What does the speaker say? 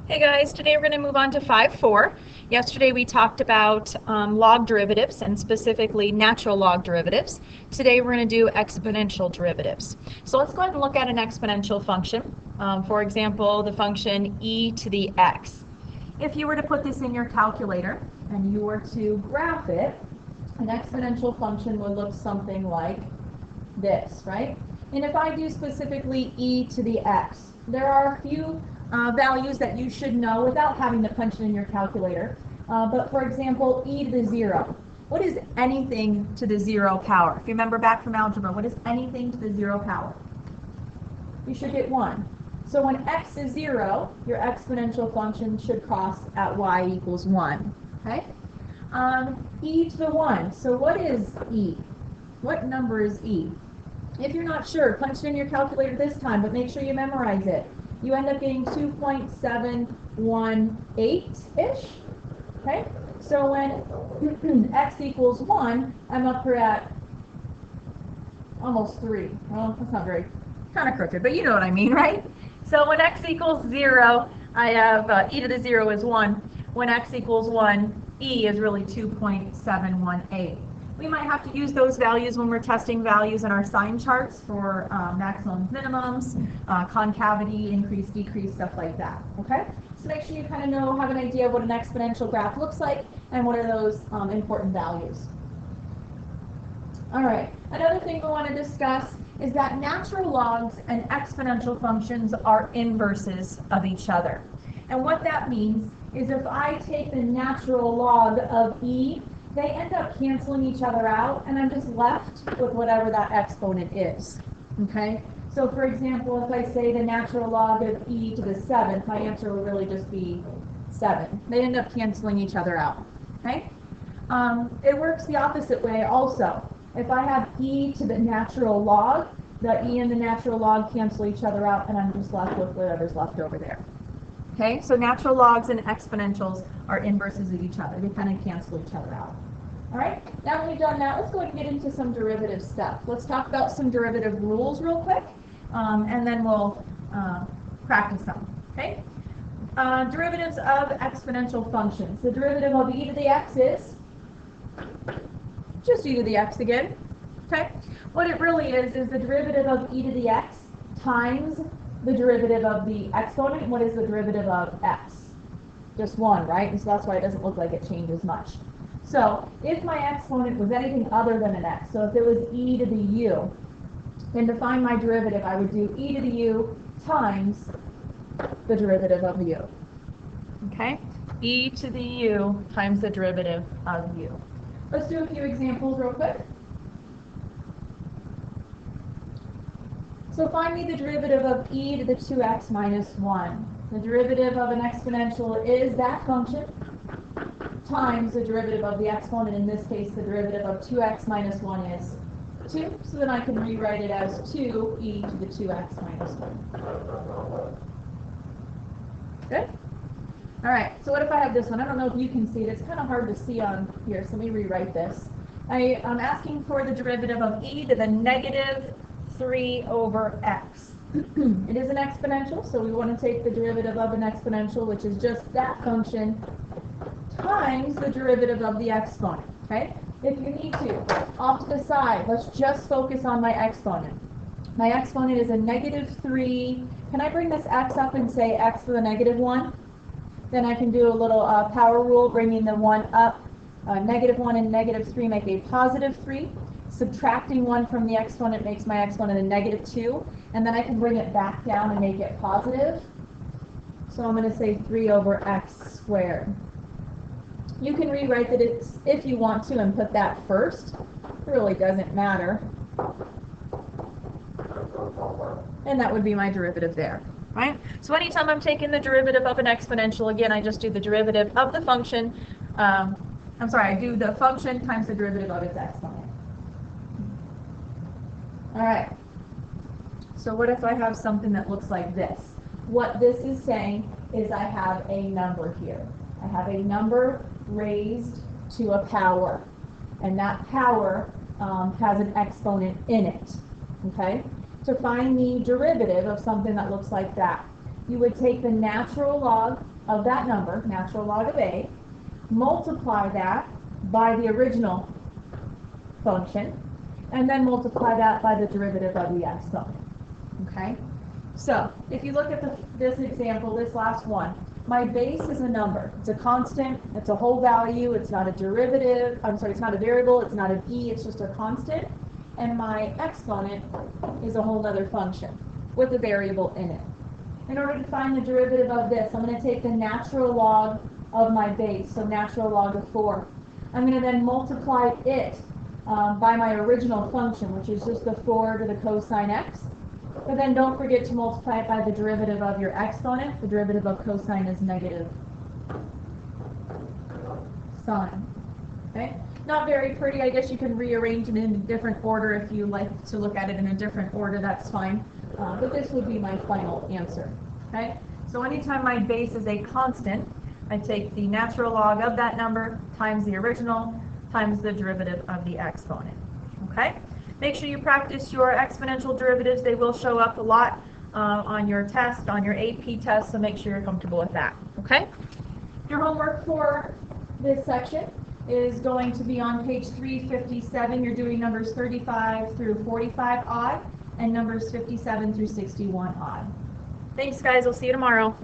Hey guys, today we're going to move on to 5.4. Yesterday we talked about log derivatives and specifically natural log derivatives. Today we're going to do exponential derivatives. So let's go ahead and look at an exponential function. For example, the function e to the x. If you were to put this in your calculator and you were to graph it, an exponential function would look something like this, right? And if I do specifically e to the x, there are a few values that you should know without having to punch it in your calculator. But for example, e to the 0. What is anything to the 0 power? If you remember back from algebra, what is anything to the 0 power? You should get 1. So when x is 0, your exponential function should cross at y equals 1. Okay? E to the 1. So what is e? What number is e? If you're not sure, punch it in your calculator this time, but make sure you memorize it. You end up getting 2.718-ish. Okay? So when x equals 1, I'm up here at almost 3. Well, that's not very, kind of crooked, but you know what I mean, right? So when x equals 0, I have e to the 0 is 1. When x equals 1, e is really 2.718. We might have to use those values when we're testing values in our sign charts for maximums, minimums, concavity, increase, decrease, stuff like that. Okay? So make sure you kind of have an idea of what an exponential graph looks like and what are those important values. All right. Another thing we want to discuss is that natural logs and exponential functions are inverses of each other. And what that means is if I take the natural log of e, they end up canceling each other out, and I'm just left with whatever that exponent is. Okay? So for example, if I say the natural log of e to the 7th, my answer will really just be 7. They end up canceling each other out. Okay? It works the opposite way also. If I have e to the natural log, the e and the natural log cancel each other out, and I'm just left with whatever's left over there. Okay, so natural logs and exponentials are inverses of each other. They kind of cancel each other out. All right, now that we've done that, let's go ahead and get into some derivative stuff. Let's talk about some derivative rules real quick, and then we'll practice them. Okay, derivatives of exponential functions. The derivative of e to the x is just e to the x again. Okay, what it really is the derivative of e to the x times the derivative of the exponent. What is the derivative of x? Just 1, right? And so that's why it doesn't look like it changes much. So if my exponent was anything other than an x, so if it was e to the u, then to find my derivative, I would do e to the u times the derivative of u. Okay? E to the u times the derivative of u. Let's do a few examples real quick. So find me the derivative of e to the 2x minus 1. The derivative of an exponential is that function times the derivative of the exponent. In this case, the derivative of 2x minus 1 is 2. So then I can rewrite it as 2e to the 2x minus 1. Good? All right, so what if I have this one? I don't know if you can see it. It's kind of hard to see on here, so let me rewrite this. I'm asking for the derivative of e to the negative 3 over x. It is an exponential, so we want to take the derivative of an exponential, which is just that function, times the derivative of the exponent. Okay? If you need to, off to the side, let's just focus on my exponent. My exponent is a negative 3. Can I bring this x up and say x to the negative 1? Then I can do a little power rule, bringing the 1 up. Negative 1 and negative 3 make a positive 3. Subtracting 1 from the exponent makes my exponent a negative 2. And then I can bring it back down and make it positive. So I'm going to say 3 over x squared. You can rewrite that if you want to and put that first. It really doesn't matter. And that would be my derivative there. Right? So anytime I'm taking the derivative of an exponential, again, I just do the derivative of the function. I do the function times the derivative of its exponent. All right. So what if I have something that looks like this? What this is saying is I have a number here. I have a number raised to a power. And that power has an exponent in it. Okay? to find the derivative of something that looks like that. You would take the natural log of that number, natural log of a, multiply that by the original function, and then multiply that by the derivative of the exponent. Okay? So, if you look at this example, this last one, my base is a number. It's a constant, it's a whole value, it's not a derivative, it's not a variable, it's not an e, it's just a constant. And my exponent is a whole other function with a variable in it. In order to find the derivative of this, I'm going to take the natural log of my base, so natural log of 4. I'm going to then multiply it by my original function, which is just the 4 to the cosine x. But then don't forget to multiply it by the derivative of your exponent. The derivative of cosine is negative sine. Okay? Not very pretty. I guess you can rearrange it in a different order if you like to look at it in a different order. That's fine. But this would be my final answer. Okay? So anytime my base is a constant, I take the natural log of that number times the original times the derivative of the exponent. Okay? Make sure you practice your exponential derivatives. They will show up a lot on your test, on your AP test, so make sure you're comfortable with that. Okay? Your homework for this section is going to be on page 357. You're doing numbers 35 through 45 odd and numbers 57 through 61 odd. Thanks, guys. We'll see you tomorrow.